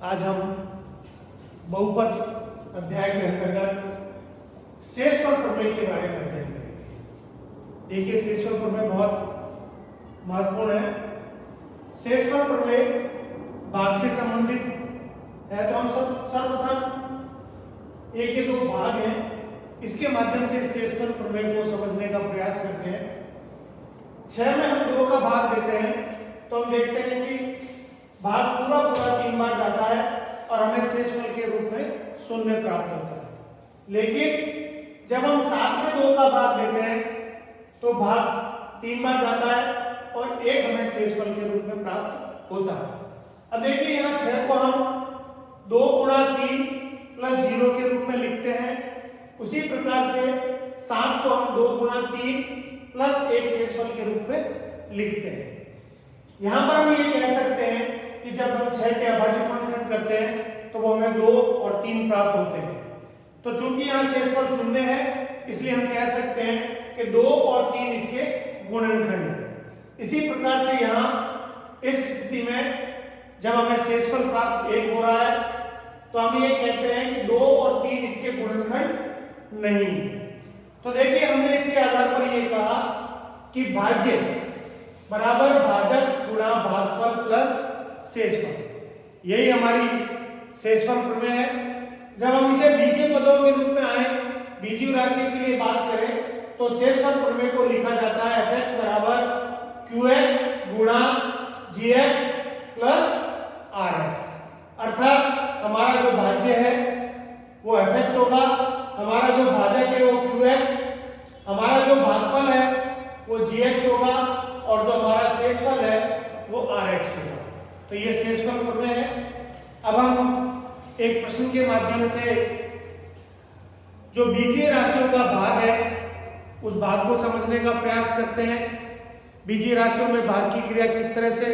आज हम बहुपद अध्याय के अंतर्गत शेषफल प्रमेय के बारे में अध्ययन करेंगे। देखिए, शेषफल प्रमेय बहुत महत्वपूर्ण है। शेषफल प्रमेय भाग से संबंधित है, तो हम सर्वप्रथम एक या दो भाग हैं, इसके माध्यम से शेषफल प्रमेय को समझने का प्रयास करते हैं। 6 में हम 2 का भाग देते हैं, तो हम देखते हैं कि भाग पूरा 3 बार जाता है और हमें शेषफल के रूप में 0 प्राप्त होता है। लेकिन जब हम 7 में 2 का भाग देते हैं तो भाग 3 बार जाता है और 1 हमें शेषफल के रूप में प्राप्त होता है। अब देखिए, यहाँ 6 को हम 2 गुणा 3 प्लस 0 के रूप में लिखते हैं। उसी प्रकार से 7 को हम 2 गुणा 3 प्लस 1 शेषफल के रूप में लिखते हैं। यहां पर हम ये कह सकते हैं कि जब हम 6 के अभाज्य गुणनखंड करते हैं तो वो हमें 2 और 3 प्राप्त होते हैं। तो चूंकि यहाँ शेषफल 0 है, इसलिए हम कह सकते हैं कि 2 और 3 इसके गुणनखंड हैं। इसी प्रकार से यहाँ इस स्थिति में जब हमें शेषफल प्राप्त 1 हो रहा है तो हम ये कहते हैं कि 2 और 3 इसके गुणनखंड नहीं है। तो देखिए, हमने इसके आधार पर यह कहा कि भाज्य बराबर भाजक गुणा भागफल प्लस शेषफल, यही हमारी शेषफल प्रमेय है। जब हम इसे बीजीय पदों के रूप में आए, बीजीय राशि के लिए बात करें, तो शेषफल प्रमेय को लिखा जाता है fx बराबर qx गुणा gx प्लस rx। अर्थात हमारा जो भाज्य है वो fx होगा, हमारा जो भाजक है वो qx, हमारा जो भागफल है वो gx होगा और जो हमारा शेषफल है वो rx होगा। तो ये शेषफल प्रमेय है। अब हम एक प्रश्न के माध्यम से जो बीजीय राशियों का भाग है उस भाग को समझने का प्रयास करते हैं। बीजीय राशियों में भाग की क्रिया किस तरह से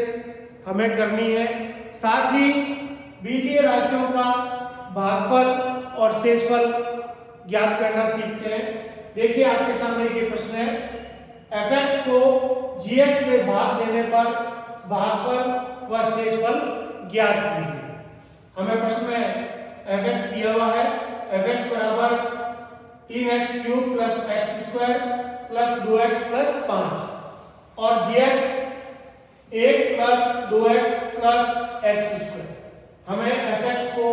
हमें करनी है, साथ ही बीजीय राशियों का भागफल और शेषफल ज्ञात करना सीखते हैं। देखिए, आपके सामने ये प्रश्न है, fx को gx से भाग देने पर भागफल व शेषफल ज्ञात कीजिए। हमें प्रश्न में fx दिया हुआ है, fx बराबर 3x cube plus x square plus 2x plus 5 और gx 1 plus 2x plus x square. हमें fx को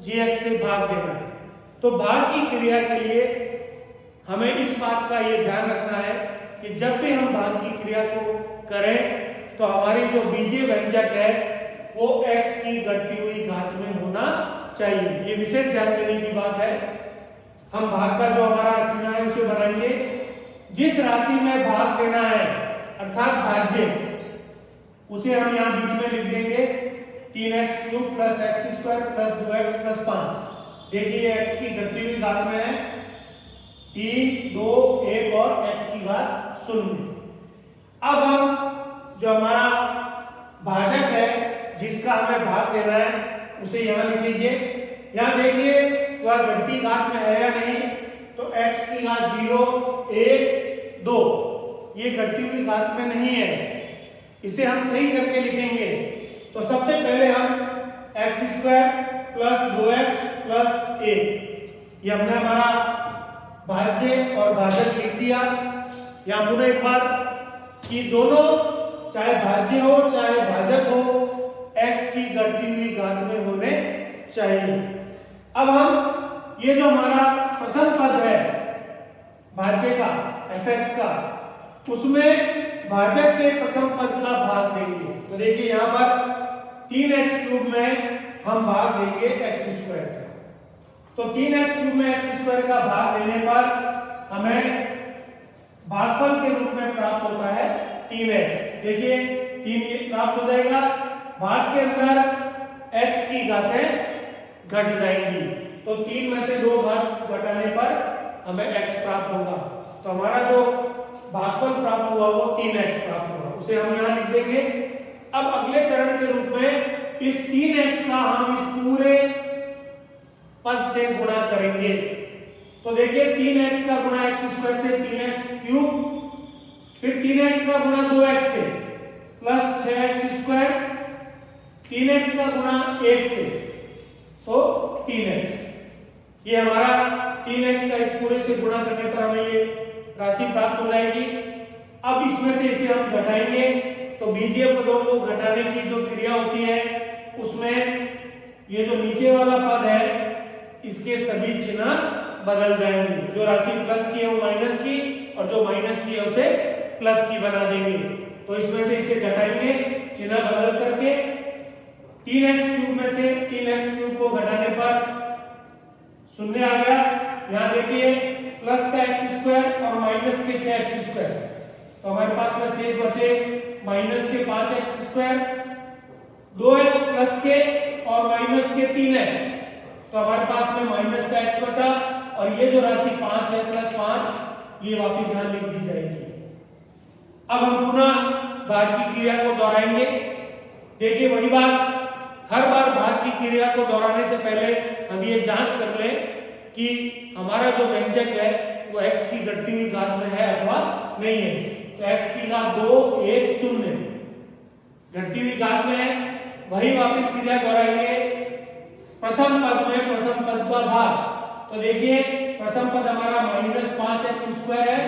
gx से भाग देना है। तो भाग की क्रिया के लिए हमें इस बात का ये ध्यान रखना है कि जब भी हम भाग की क्रिया को करें तो हमारी जो बीजीय व्यंजक है वो x की घटती हुई घात में होना चाहिए। ये विशेष ध्यान देने की बात है। हम भाग का जो हमारा चिन्ह है उसे बनाएंगे। जिस राशि में भाग देना है अर्थात भाज्य, उसे हम यहाँ बीच में लिख देंगे 3x cube plus x square plus 2x plus 5। देखिए, x की घटती हुई घात में है 3, 2, 1 और x की घात 0। अब हम जो हमारा भाजक है जिसका हमें भाग देना है उसे यहां लिखेंगे। यहां देखिए, वह घटती घात में है या नहीं, तो x की घात 0, 1, 2 ये घटती हुई घात में नहीं है। इसे हम सही करके लिखेंगे। तो सबसे पहले हम x square plus 2x plus 1 ये हमने हमारा भाज्य और भाजक लिख दिया। यहां पुनः एक बार कि दोनों चाहे भाज्य हो चाहे भाजक हो x की घटती हुई घात में होने चाहिए। अब हम ये जो हमारा प्रथम पद है भाज्य का fx का, उसमें भाजक के प्रथम पद का भाग देंगे। तो देखिए, यहां पर 3x क्यूब में हम भाग देंगे x स्क्वायर का। तो 3x क्यूब में x स्क्वायर का भाग देने पर हमें भागफल के रूप में प्राप्त होता है 3x। देखिए, 3 ये प्राप्त हो जाएगा। भाग के अंदर x की घातें घट जाएंगी, तो 3 में से 2 घात घटाने पर हमें x प्राप्त होगा। तो हमारा जो भागफल प्राप्त हुआ वो 3x प्राप्त हुआ, उसे हम यहाँ लिख देंगे। अब अगले चरण के रूप में इस 3x का हम इस पूरे पद से गुणा करेंगे। तो देखिए, 3x का गुणा x स्क्वायर से 3x क्यूब, फिर 3x का गुणा 2x से प्लस 6x स्क्वायर 3x का गुणा 1 से तो 3x, ये हमारा 3x का इस पूरे से गुणा करने पर हमें ये राशि प्राप्त हो जाएगी। अब इसमें से इसे हम घटाएंगे तो बीजीय पदों को घटाने की जो क्रिया होती है उसमें ये जो नीचे वाला पद है इसके सभी चिन्ह बदल जाएंगे। जो राशि प्लस की है वो माइनस की और जो माइनस की है उसे प्लस की बना देंगे। तो इसमें से इसे घटाएंगे चिन्ह बदल करके 3x³ में से 3x³ को घटाने पर शून्य आ गया। यहां देखिए प्लस का x² और माइनस के 6x², तो हमारे पास में शेष बचे माइनस के 5x², 2x प्लस के और माइनस के 3x, तो हमारे पास में माइनस का x बचा और ये जो राशि 5 है प्लस 5 ये वापस यहां लिख दी जाएगी। अब हम पुनः भाग की क्रिया को दोहराएंगे। देखिए वही बात, हर बार भाग की क्रिया को दोहराने से पहले हम ये जांच कर लें कि हमारा जो व्यंजक है वो x की घटती हुई घात में है अथवा नहीं है। तो x की घात 2 1 0 घटती हुई घात में है, वही वापस क्रिया दोहराएंगे। प्रथम पद में प्रथम पद का भाग, तो देखिए प्रथम पद हमारा -5x² है,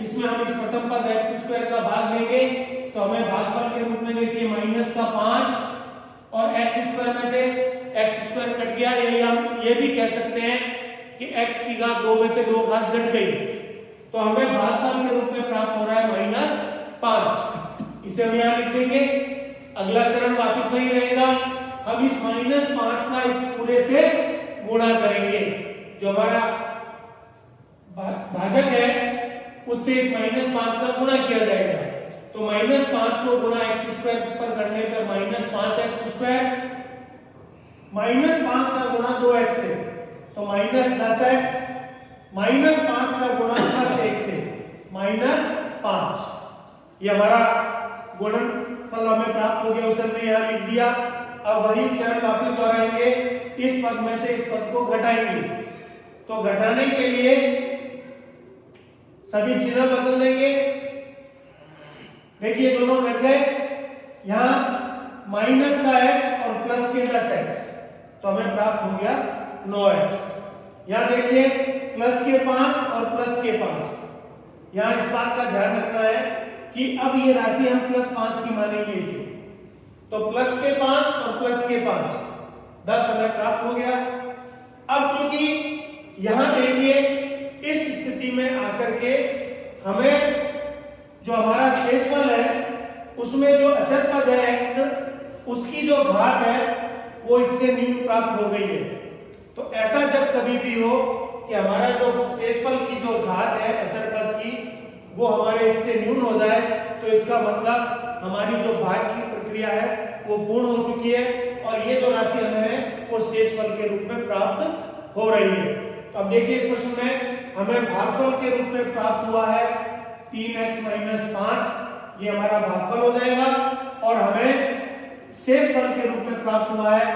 इसमें हम इस प्रथम पद x² का भाग लेंगे तो हमें भागफल के रूप में देखिए -5 और x² में से x² कट गया। यही हम ये भी कह सकते हैं कि x की घात 2 में से 2 घात घट गई, तो हमें भागफल के रूप में प्राप्त हो रहा है -5। इसे हम यहां लिख देंगे। अगला चरण वापस वही रहेगा, हम इस -5 का इस पूरे से गुणा करेंगे। जो हमारा भाजक है उससे इस -5 का गुणा किया जाएगा, तो -5 को गुणा x² पर करने पर -5x², -5 का गुणा 2x से तो -10x, -5 का गुणा +1 से -5। ये हमारा गुणनफल हमें प्राप्त हो गया, उसे हमने यहाँ लिख दिया। अब वही चरण वापस दोहराएंगे, इस पद में से इस पद को घटाएंगे। तो घटाने के लिए सभी चिन्ह बदल देंगे। देखिए दोनों घट गए, यहां माइनस का x और प्लस के 10x, तो हमें प्राप्त हो गया 9x। यहां देखिए प्लस के 5 और प्लस के 5। यहां इस बात का ध्यान रखना है कि अब ये राशि हम +5 की मानेंगे इसे, तो प्लस के 5 और प्लस के 5 10 हमें प्राप्त हो गया। अब चूंकि यहां देखिए इस स्थिति में आकर के हमें जो हमारा शेषफल है उसमें जो अचर पद है x, उसकी जो घात है वो इससे न्यून प्राप्त हो गई है। तो ऐसा जब कभी भी हो कि हमारा जो शेषफल की जो घात है अचर पद की वो हमारे इससे न्यून हो जाए, तो इसका मतलब हमारी जो भाग की प्रक्रिया है वो पूर्ण हो चुकी है और ये जो राशि हमें वो शेषफल के रूप में प्राप्त हो रही है। तो अब देखिए इस प्रश्न में हमें भागफल के रूप में प्राप्त हुआ है 3x - 5, ये हमारा भागफल हो जाएगा, और हमें शेषफल के रूप में प्राप्त हुआ है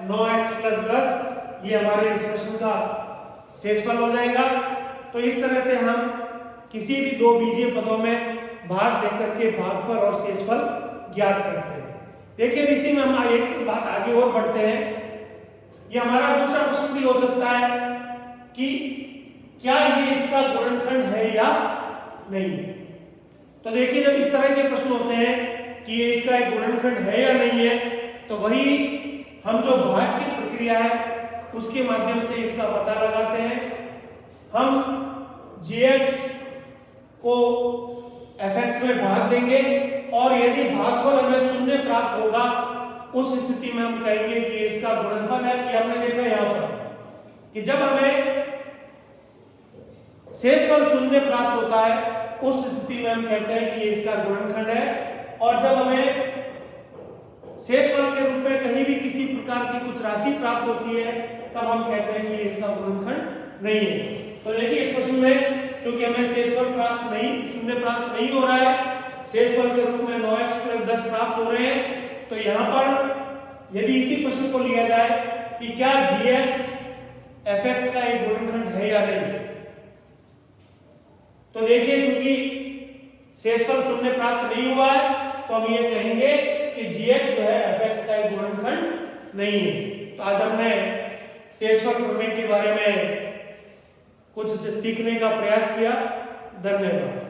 9x + 10, ये हमारे इस प्रश्न का शेषफल हो जाएगा। तो इस तरह से हम किसी भी दो बीजीय पदों में भाग देकर के भागफल और शेषफल ज्ञात करते हैं। देखिए इसी में हम एक बात आगे और बढ़ते हैं। ये हमारा दूसरा प्रश्न भी हो सकता है कि क्या ये इसका गुणनखंड है या नहीं है। तो देखिए जब इस तरह के प्रश्न होते हैं कि ये इसका एक गुणनखंड है या नहीं है, तो वही हम जो भाग की प्रक्रिया है उसके माध्यम से इसका पता लगाते हैं। हम gx को fx में भाग देंगे और यदि भागफल हमें 0 प्राप्त होगा उस स्थिति में हम कहेंगे कि इसका गुणनफल है। कि हमने देखा यहां पर कि जब हमें शेषफल 0 प्राप्त होता है उस स्थिति में हम कहते हैं कि ये इसका गुणनखंड है, और जब हमें शेषफल के रूप में कहीं भी किसी प्रकार की कुछ राशि प्राप्त होती है तब हम कहते हैं कि ये इसका गुणनखंड नहीं है। तो देखिए इस प्रश्न में चूंकि हमें शेषफल प्राप्त नहीं 0 प्राप्त नहीं हो रहा है, शेषफल के रूप में 9x + 10 प्राप्त हो रहे हैं, तो यहां पर यदि इसी प्रश्न को लिया जाए कि क्या gx fx का एक गुणनखंड है या नहीं, तो देखिए चूंकि शेषफल 0 प्राप्त नहीं हुआ है तो हम ये कहेंगे कि gx जो है fx का एक गुणनखंड नहीं है। तो आज हमने शेषफल प्रमेय के बारे में कुछ सीखने का प्रयास किया। धन्यवाद।